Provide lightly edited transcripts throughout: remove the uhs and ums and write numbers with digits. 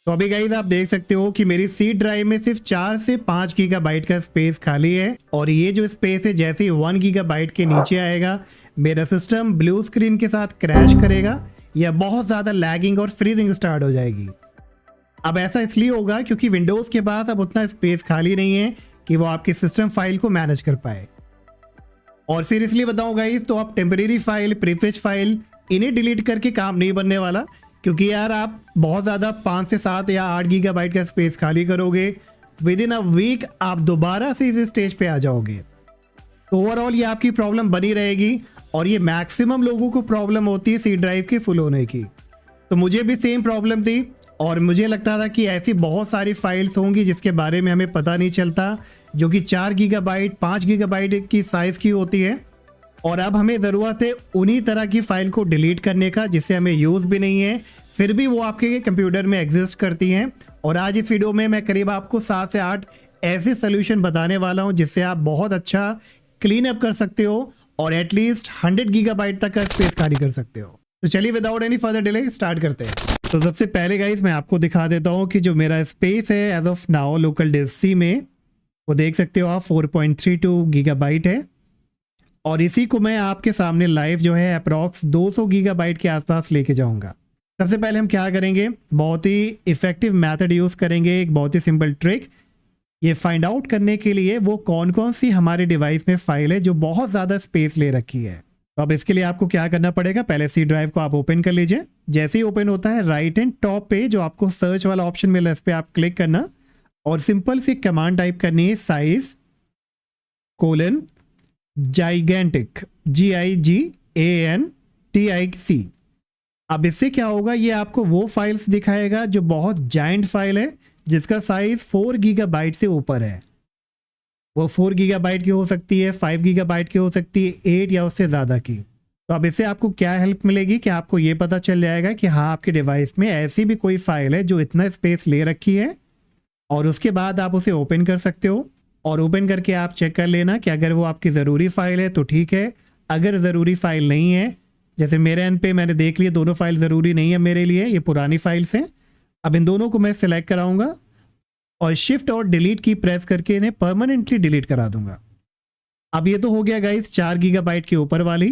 तो अभी गाइस आप देख सकते हो कि मेरी सी ड्राइव में सिर्फ 4 से 5 गीगाबाइट का स्पेस खाली है और ये जो स्पेस है जैसे ही 1 गीगाबाइट के नीचे आएगा मेरा सिस्टम ब्लू स्क्रीन के साथ क्रैश करेगा या बहुत ज़्यादा लैगिंग और फ्रीजिंग स्टार्ट हो जाएगी। अब ऐसा इसलिए होगा क्योंकि विंडोज़ के पास अब उतना स्पेस खाली नहीं है कि वो आपके सिस्टम फाइल को मैनेज कर पाए। और सीरियसली बताऊं गाइस तो आप टेम्परेरी फाइल, प्रीफेच फाइल इन्हें डिलीट करके काम नहीं बनने वाला, क्योंकि यार आप बहुत ज़्यादा 5 से 7 या 8 गीगाबाइट का स्पेस खाली करोगे, विद इन अ वीक आप दोबारा से इस स्टेज पे आ जाओगे। तो ओवरऑल ये आपकी प्रॉब्लम बनी रहेगी और ये मैक्सिमम लोगों को प्रॉब्लम होती है सी ड्राइव के फुल होने की। तो मुझे भी सेम प्रॉब्लम थी और मुझे लगता था कि ऐसी बहुत सारी फाइल्स होंगी जिसके बारे में हमें पता नहीं चलता, जो कि 4 गीगाबाइट 5 गीगाबाइट की साइज़ की होती है। और अब हमें ज़रूरत है उन्हीं तरह की फ़ाइल को डिलीट करने का जिससे हमें यूज़ भी नहीं है, फिर भी वो आपके कंप्यूटर में एग्जिस्ट करती हैं। और आज इस वीडियो में मैं करीब आपको 7 से 8 ऐसे सोल्यूशन बताने वाला हूं जिससे आप बहुत अच्छा क्लीन अप कर सकते हो और एटलीस्ट 100 गीगाबाइट तक का स्पेस खाली कर सकते हो। तो चलिए without any further delay start करते हैं। तो सबसे पहले गाइस मैं आपको दिखा देता हूँ कि जो मेरा स्पेस है as of now local disk C में, वो देख सकते हो आप 4.32 गीगाबाइट है। और इसी को मैं आपके सामने लाइव जो है अप्रॉक्स 200 गीगाबाइट के आसपास लेके जाऊंगा। सबसे पहले हम क्या करेंगे, बहुत ही इफेक्टिव मेथड यूज़ करेंगे, एक बहुत ही सिंपल ट्रिक, ये फाइंड आउट करने के लिए वो कौन कौन सी हमारे डिवाइस में फाइल है जो बहुत ज़्यादा स्पेस ले रखी है। तो अब इसके लिए आपको क्या करना पड़ेगा, पहले सी ड्राइव को आप ओपन कर लीजिए। जैसे ही ओपन होता है राइट एंड टॉप पे जो आपको सर्च वाला ऑप्शन मिला है इस पर आप क्लिक करना और सिंपल सी कमांड टाइप करनी है, साइज कोलन जाइगेंटिक GIGANTIC। अब इससे क्या होगा, ये आपको वो फाइल्स दिखाएगा जो बहुत जाइंट फाइल है जिसका साइज 4 गीगाबाइट से ऊपर है। वो 4 गीगाबाइट की हो सकती है, 5 गीगाबाइट की हो सकती है, 8 या उससे ज़्यादा की। तो अब इससे आपको क्या हेल्प मिलेगी कि आपको ये पता चल जाएगा कि हाँ आपके डिवाइस में ऐसी भी कोई फाइल है जो इतना स्पेस ले रखी है और उसके बाद आप उसे ओपन कर सकते हो। और ओपन करके आप चेक कर लेना कि अगर वो आपकी ज़रूरी फाइल है तो ठीक है, अगर ज़रूरी फाइल नहीं है, जैसे मेरे एंड पे मैंने देख लिया दोनों फाइल ज़रूरी नहीं है मेरे लिए, ये पुरानी फाइल्स हैं। अब इन दोनों को मैं सिलेक्ट कराऊंगा और शिफ्ट और डिलीट की प्रेस करके इन्हें परमानेंटली डिलीट करा दूंगा। अब ये तो हो गया गाइस 4 गीगाबाइट के ऊपर वाली,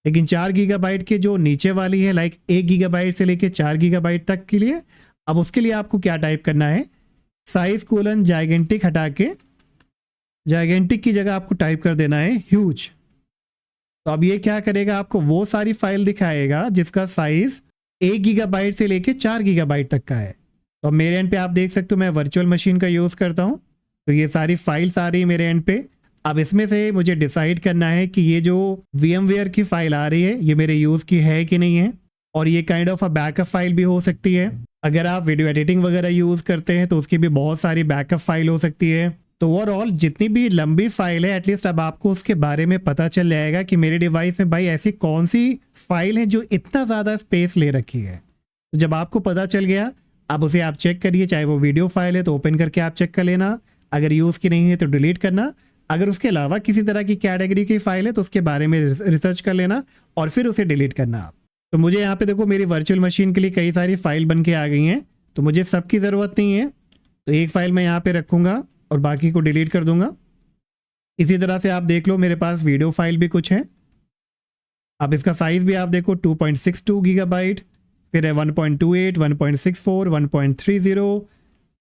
लेकिन 4 गीगाबाइट के जो नीचे वाली है लाइक 1 गीगाबाइट से लेके 4 गीगाबाइट तक के लिए, अब उसके लिए आपको क्या टाइप करना है, साइज कोलन जाइगेंटिक हटा के जाइगेंटिक की जगह आपको टाइप कर देना है ह्यूज। तो अब ये क्या करेगा, आपको वो सारी फाइल दिखाएगा जिसका साइज 1 गीगाबाइट से लेके 4 गीगाबाइट तक का है। तो मेरे एंड पे आप देख सकते हो मैं वर्चुअल मशीन का यूज़ करता हूँ, तो ये सारी फाइल्स आ रही है मेरे एंड पे। अब इसमें से मुझे डिसाइड करना है कि ये जो VMware की फाइल आ रही है ये मेरे यूज़ की है कि नहीं है, और ये kind of a backup file भी हो सकती है। अगर आप वीडियो एडिटिंग वगैरह यूज़ करते हैं तो उसकी भी बहुत सारी बैकअप फाइल हो सकती है। तो ओवरऑल जितनी भी लंबी फाइल है एटलीस्ट अब आपको उसके बारे में पता चल जाएगा कि मेरे डिवाइस में भाई ऐसी कौन सी फाइल है जो इतना ज़्यादा स्पेस ले रखी है। तो जब आपको पता चल गया अब उसे आप चेक करिए, चाहे वो वीडियो फाइल है तो ओपन करके आप चेक कर लेना, अगर यूज़ की नहीं है तो डिलीट करना, अगर उसके अलावा किसी तरह की कैटेगरी की फाइल है तो उसके बारे में रिसर्च कर लेना और फिर उसे डिलीट करना आप। तो मुझे यहाँ पे देखो मेरी वर्चुअल मशीन के लिए कई सारी फाइल बन के आ गई हैं, तो मुझे सबकी ज़रूरत नहीं है, तो एक फाइल मैं यहाँ पे रखूँगा और बाकी को डिलीट कर दूंगा। इसी तरह से आप देख लो मेरे पास वीडियो फाइल भी कुछ है। अब इसका साइज भी आप देखो 2.62 गीगाबाइट, फिर है 1.28, 1.64, 1.30,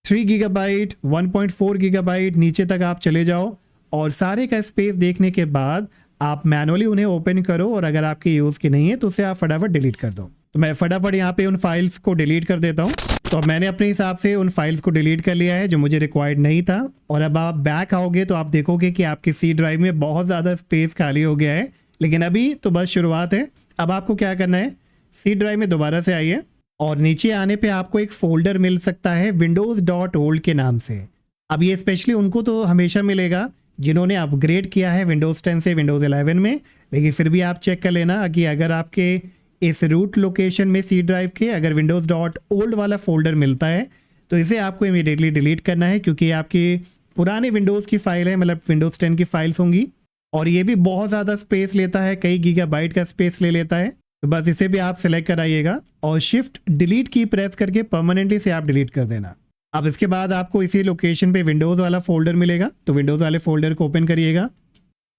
3 गीगाबाइट, 1.4 गीगाबाइट, नीचे तक आप चले जाओ और सारे का स्पेस देखने के बाद आप मैनुअली उन्हें ओपन करो और अगर आपके यूज़ की नहीं है तो उसे आप फटाफट डिलीट कर दो। तो मैं फटाफट यहाँ पे उन फाइल्स को डिलीट कर देता हूँ। तो अब मैंने अपने हिसाब से उन फाइल्स को डिलीट कर लिया है जो मुझे रिक्वायर्ड नहीं था। और अब आप बैक आओगे तो आप देखोगे कि आपकी सी ड्राइव में बहुत ज़्यादा स्पेस खाली हो गया है, लेकिन अभी तो बस शुरुआत है। अब आपको क्या करना है, सी ड्राइव में दोबारा से आइए और नीचे आने पे आपको एक फोल्डर मिल सकता है windows.old के नाम से। अब ये स्पेशली उनको तो हमेशा मिलेगा जिन्होंने अपग्रेड किया है विंडोज़ 10 से विंडोज़ 11 में, लेकिन फिर भी आप चेक कर लेना कि अगर आपके इस रूट लोकेशन में सी ड्राइव के अगर windows.old वाला फोल्डर मिलता है तो इसे आपको इमीडिएटली डिलीट करना है, क्योंकि ये आपकी पुराने विंडोज़ की फाइल है, मतलब विंडोज़ 10 की फाइल्स होंगी और ये भी बहुत ज़्यादा स्पेस लेता है, कई गीगाबाइट का स्पेस ले लेता है। तो बस इसे भी आप सिलेक्ट कराइएगा और शिफ्ट डिलीट की प्रेस करके परमानेंटली से आप डिलीट कर देना। अब इसके बाद आपको इसी लोकेशन पे विंडोज़ वाला फोल्डर मिलेगा, तो विंडोज़ वाले फोल्डर को ओपन करिएगा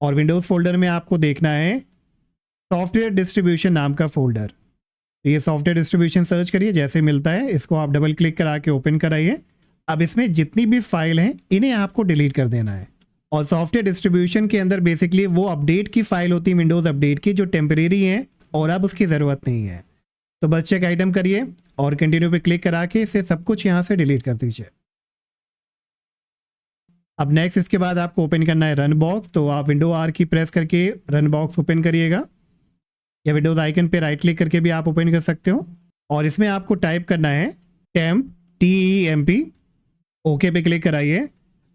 और विंडोज़ फोल्डर में आपको देखना है सॉफ्टवेयर डिस्ट्रीब्यूशन नाम का फोल्डर। तो ये सॉफ्टवेयर डिस्ट्रीब्यूशन सर्च करिए, जैसे मिलता है इसको आप डबल क्लिक करा के ओपन कराइए। अब इसमें जितनी भी फाइल हैं इन्हें आपको डिलीट कर देना है। और सॉफ्टवेयर डिस्ट्रीब्यूशन के अंदर बेसिकली वो अपडेट की फाइल होती है विंडोज़ अपडेट की, जो टेम्परेरी है और अब उसकी ज़रूरत नहीं है। तो बस चेक आइटम करिए और कंटिन्यू पे क्लिक करा के इसे सब कुछ यहाँ से डिलीट कर दीजिए। अब नेक्स्ट इसके बाद आपको ओपन करना है रन बॉक्स, तो आप विंडो आर की प्रेस करके रन बॉक्स ओपन करिएगा या विंडोज़ आइकन पे राइट क्लिक करके भी आप ओपन कर सकते हो। और इसमें आपको टाइप करना है टेम्प TEMP, ओके पे क्लिक कराइए।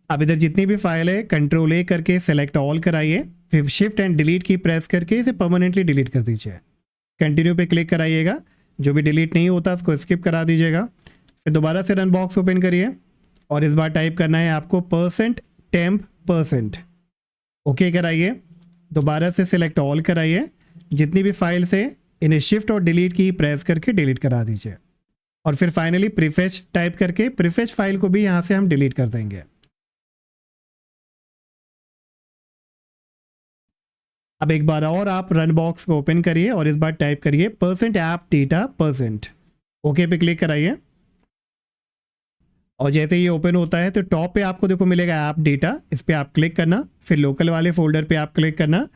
अब इधर जितनी भी फाइल है कंट्रोल A करके सेलेक्ट ऑल कराइए, फिर शिफ्ट एंड डिलीट की प्रेस करके इसे परमानेंटली डिलीट कर दीजिए। कंटिन्यू पे क्लिक कराइएगा, जो भी डिलीट नहीं होता उसको स्किप करा दीजिएगा। फिर दोबारा से रन बॉक्स ओपन करिए और इस बार टाइप करना है आपको %temp%, ओके कराइए। दोबारा से सिलेक्ट ऑल कराइए, जितनी भी फाइल्स है इन्हें शिफ्ट और डिलीट की प्रेस करके डिलीट करा दीजिए। और फिर फाइनली प्रीफेच टाइप करके प्रीफेच फाइल को भी यहाँ से हम डिलीट कर देंगे। अब एक बार और आप रन बॉक्स को ओपन करिए और इस बार टाइप करिए %appdata%, ओके पे क्लिक कराइए। और जैसे ये ओपन होता है तो टॉप पे आपको देखो मिलेगा ऐप डेटा, इस पर आप क्लिक करना, फिर लोकल वाले फोल्डर पे आप क्लिक करना।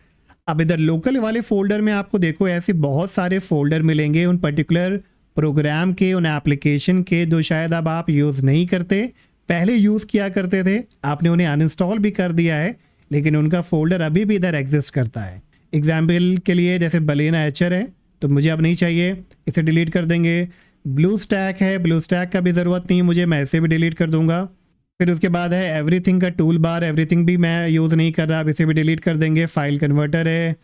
अब इधर लोकल वाले फोल्डर में आपको देखो ऐसे बहुत सारे फोल्डर मिलेंगे उन पर्टिकुलर प्रोग्राम के, उन एप्लीकेशन के जो शायद अब आप यूज़ नहीं करते, पहले यूज़ किया करते थे, आपने उन्हें अनइंस्टॉल भी कर दिया है, लेकिन उनका फोल्डर अभी भी इधर एग्जिस्ट करता है। एग्जाम्पल के लिए जैसे बलेना एचर है तो मुझे अब नहीं चाहिए, इसे डिलीट कर देंगे। ब्लू स्टैक है, ब्लू स्टैक का भी ज़रूरत नहीं मुझे, मैं इसे भी डिलीट कर दूंगा। फिर उसके बाद है एवरीथिंग का टूल बार, एवरीथिंग भी मैं यूज़ नहीं कर रहा, अब इसे भी डिलीट कर देंगे। फाइल कन्वर्टर है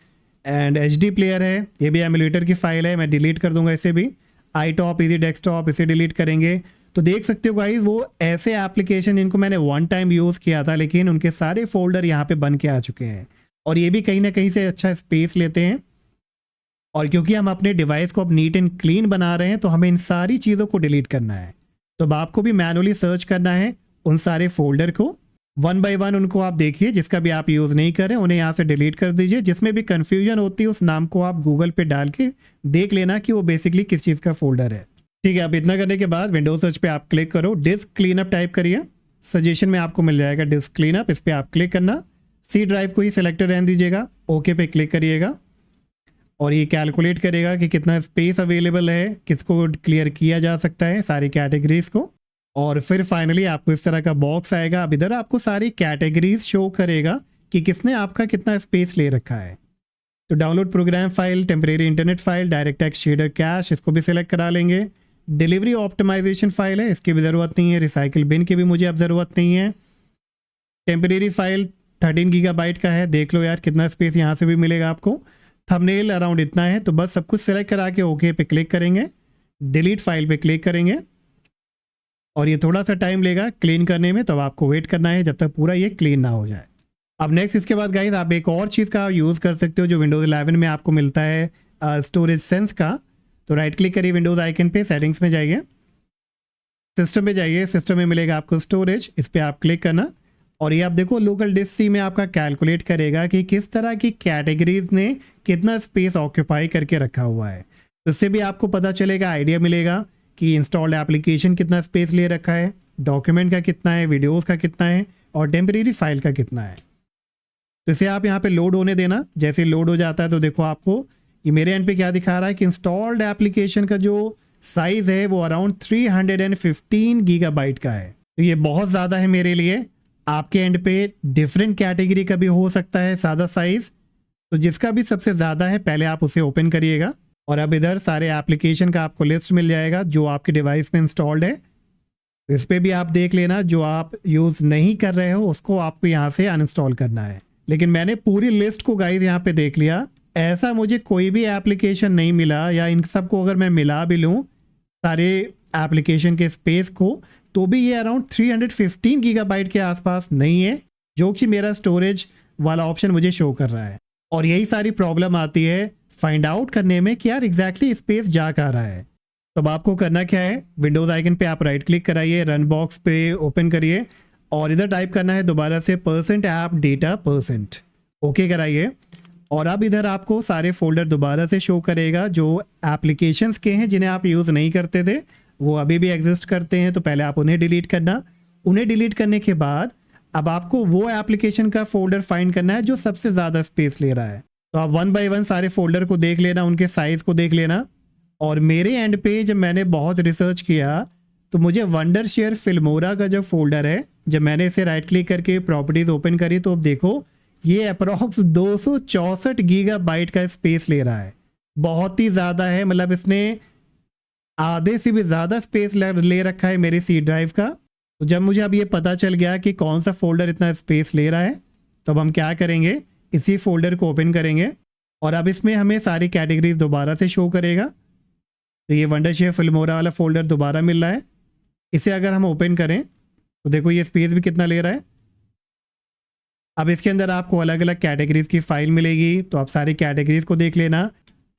एंड HD प्लेयर है, ये भी एमुलेटर की फाइल है, मैं डिलीट कर दूंगा इसे भी। iTop इजी डेस्कटॉप, इसे डिलीट करेंगे। तो देख सकते हो गाइस वो ऐसे एप्लीकेशन इनको मैंने वन टाइम यूज़ किया था, लेकिन उनके सारे फोल्डर यहाँ पे बन के आ चुके हैं और ये भी कहीं ना कहीं से अच्छा स्पेस लेते हैं। और क्योंकि हम अपने डिवाइस को अब नीट एंड क्लीन बना रहे हैं तो हमें इन सारी चीज़ों को डिलीट करना है। तो अब आपको भी मैनुअली सर्च करना है उन सारे फोल्डर को, वन बाय वन उनको आप देखिए, जिसका भी आप यूज़ नहीं करें उन्हें यहाँ से डिलीट कर दीजिए। जिसमें भी कन्फ्यूजन होती है उस नाम को आप गूगल पे डाल के देख लेना कि वो बेसिकली किस चीज़ का फोल्डर है। ठीक है, अब इतना करने के बाद विंडोज सर्च पे आप क्लिक करो, डिस्क क्लीनअप टाइप करिए, सजेशन में आपको मिल जाएगा डिस्क क्लीनअप, इस पर आप क्लिक करना। C ड्राइव को ही सिलेक्टेड रहने दीजिएगा, ओके पे क्लिक करिएगा और ये कैलकुलेट करेगा कि कितना स्पेस अवेलेबल है, किसको क्लियर किया जा सकता है, सारी कैटेगरीज को। और फिर फाइनली आपको इस तरह का बॉक्स आएगा। अब इधर आपको सारी कैटेगरीज शो करेगा कि किसने आपका कितना स्पेस ले रखा है। तो download program file, temporary internet file, direct shader cash, इसको भी सिलेक्ट करा लेंगे। डिलीवरी ऑप्टिमाइजेशन फाइल है, इसकी भी ज़रूरत नहीं है। रिसाइकिल बिन की भी मुझे अब ज़रूरत नहीं है। टेम्परेरी फाइल 13 GB का है, देख लो यार कितना स्पेस यहाँ से भी मिलेगा आपको। थंबनेल अराउंड इतना है, तो बस सब कुछ सिलेक्ट करा के ओके पे क्लिक करेंगे, डिलीट फाइल पे क्लिक करेंगे और ये थोड़ा सा टाइम लेगा क्लीन करने में, तो आपको वेट करना है जब तक पूरा ये क्लीन ना हो जाए। अब नेक्स्ट इसके बाद गाइस आप एक और चीज़ का यूज़ कर सकते हो जो विंडोज़ 11 में आपको मिलता है, स्टोरेज सेंस का। तो राइट क्लिक करिए विंडोज़ आइकन पे, सेटिंग्स में जाइए, सिस्टम में जाइए, सिस्टम में मिलेगा आपको स्टोरेज, इस पर आप क्लिक करना और ये आप देखो लोकल डिस्क C में आपका कैलकुलेट करेगा कि किस तरह की कैटेगरीज ने कितना स्पेस ऑक्यूपाई करके रखा हुआ है। तो इससे भी आपको पता चलेगा, आइडिया मिलेगा कि इंस्टॉल्ड एप्लीकेशन कितना स्पेस ले रखा है, डॉक्यूमेंट का कितना है, वीडियोस का कितना है और टेम्परेरी फाइल का कितना है। तो इसे आप यहाँ पे लोड होने देना, जैसे लोड हो जाता है तो देखो आपको ये मेरे एंड पे क्या दिखा रहा है कि इंस्टॉल्ड एप्लीकेशन का जो साइज़ है वो अराउंड 315 GB का है। तो ये बहुत ज़्यादा है मेरे लिए, आपके एंड पे डिफरेंट कैटेगरी का भी हो सकता है ज़्यादा साइज़, तो जिसका भी सबसे ज़्यादा है पहले आप उसे ओपन करिएगा। और अब इधर सारे एप्लीकेशन का आपको लिस्ट मिल जाएगा जो आपके डिवाइस में इंस्टॉल्ड है, इस पर भी आप देख लेना। जो आप यूज़ नहीं कर रहे हो उसको आपको यहाँ से अनइंस्टॉल करना है। लेकिन मैंने पूरी लिस्ट को गाइस यहाँ पे देख लिया, ऐसा मुझे कोई भी एप्लीकेशन नहीं मिला, या इन सबको अगर मैं मिला भी लूँ सारे एप्लीकेशन के स्पेस को, तो भी ये अराउंड 315 GB के आसपास नहीं है, जो कि मेरा स्टोरेज वाला ऑप्शन मुझे शो कर रहा है। और यही सारी प्रॉब्लम आती है फाइंड आउट करने में कि यार एग्जैक्टली स्पेस जा कहाँ रहा है। तो अब आपको करना क्या है, विंडोज़ आइकन पे आप राइट क्लिक कराइए, रन बॉक्स पे ओपन करिए और इधर टाइप करना है दोबारा से %app-data%, ओके कराइए। और अब इधर आपको सारे फोल्डर दोबारा से शो करेगा जो एप्लीकेशंस के हैं जिन्हें आप यूज़ नहीं करते थे, वो अभी भी एग्जिस्ट करते हैं, तो पहले आप उन्हें डिलीट करना। उन्हें डिलीट करने के बाद अब आपको वो एप्लीकेशन का फोल्डर फाइंड करना है जो सबसे ज़्यादा स्पेस ले रहा है। तो आप 1 बाय 1 सारे फोल्डर को देख लेना, उनके साइज़ को देख लेना। और मेरे एंड पे जब मैंने बहुत रिसर्च किया तो मुझे वंडरशेयर फिल्मोरा का जो फोल्डर है, जब मैंने इसे राइट क्लिक करके प्रॉपर्टीज़ ओपन करी तो अब देखो ये अप्रॉक्स 264 गीगाबाइट का स्पेस ले रहा है। बहुत ही ज़्यादा है, मतलब इसने आधे से भी ज़्यादा स्पेस ले रखा है मेरी सी ड्राइव का। तो जब मुझे अब ये पता चल गया कि कौन सा फोल्डर इतना स्पेस ले रहा है, तो अब हम क्या करेंगे, इसी फोल्डर को ओपन करेंगे और अब इसमें हमें सारी कैटेगरीज दोबारा से शो करेगा। तो ये वंडरशेयर फिल्मोरा वाला फोल्डर दोबारा मिल रहा है। इसे अगर हम ओपन करें तो देखो ये स्पेस भी कितना ले रहा है। अब इसके अंदर आपको अलग अलग कैटेगरीज की फाइल मिलेगी, तो आप सारी कैटेगरीज को देख लेना।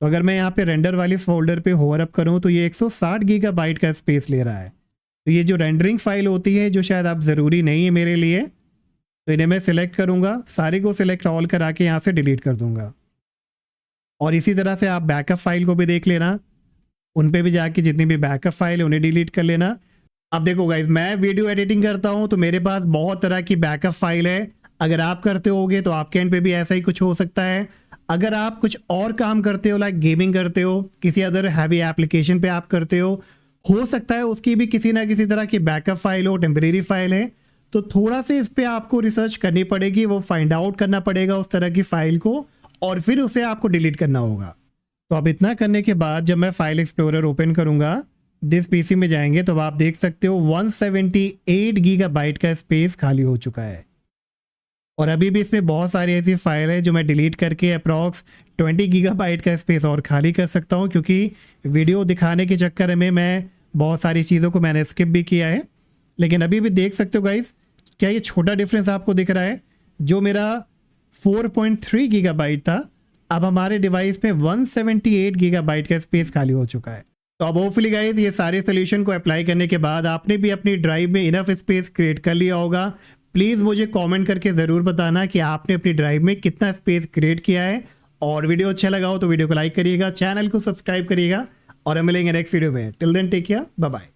तो अगर मैं यहाँ पे रेंडर वाली फोल्डर पे होवर अप करूँ तो ये 160 गीगाबाइट का स्पेस ले रहा है। तो ये जो रेंडरिंग फाइल होती है जो शायद आप ज़रूरी नहीं है मेरे लिए, तो इन्हें मैं सिलेक्ट करूँगा, सारी को सिलेक्ट ऑल करा के यहाँ से डिलीट कर दूँगा। और इसी तरह से आप बैकअप फाइल को भी देख लेना, उन पे भी जाके जितनी भी बैकअप फाइल है उन्हें डिलीट कर लेना। अब देखो गाइज, मैं वीडियो एडिटिंग करता हूँ तो मेरे पास बहुत तरह की बैकअप फाइल है। अगर आप करते होगे तो आपके एंड पे भी ऐसा ही कुछ हो सकता है। अगर आप कुछ और काम करते हो, लाइक गेमिंग करते हो, किसी अदर हैवी एप्लीकेशन पे आप करते हो सकता है उसकी भी किसी ना किसी तरह की बैकअप फाइल हो, टेम्परेरी फाइल है। तो थोड़ा से इस पे आपको रिसर्च करनी पड़ेगी, वो फाइंड आउट करना पड़ेगा उस तरह की फाइल को और फिर उसे आपको डिलीट करना होगा। तो अब इतना करने के बाद जब मैं फाइल एक्सप्लोरर ओपन करूंगा, दिस पीसी में जाएंगे तो आप देख सकते हो 178 गीगाबाइट का स्पेस खाली हो चुका है। और अभी भी इसमें बहुत सारी ऐसी फाइल है जो मैं डिलीट करके अप्रॉक्स 20 गीगाबाइट का स्पेस और खाली कर सकता हूं, क्योंकि वीडियो दिखाने के चक्कर में मैं बहुत सारी चीज़ों को मैंने स्किप भी किया है। लेकिन अभी भी देख सकते हो गाइस, क्या ये छोटा डिफरेंस आपको दिख रहा है? जो मेरा 4.3 गीगाबाइट था, अब हमारे डिवाइस में 178 गीगाबाइट का स्पेस खाली हो चुका है। तो अब होपफुली गाइस ये सारे सोल्यूशन को अप्लाई करने के बाद आपने भी अपनी ड्राइव में इनफ स्पेस क्रिएट कर लिया होगा। प्लीज़ मुझे कमेंट करके ज़रूर बताना कि आपने अपनी ड्राइव में कितना स्पेस क्रिएट किया है। और वीडियो अच्छा लगा हो तो वीडियो को लाइक करिएगा, चैनल को सब्सक्राइब करिएगा और हम मिलेंगे नेक्स्ट वीडियो में। Till then take care, bye bye.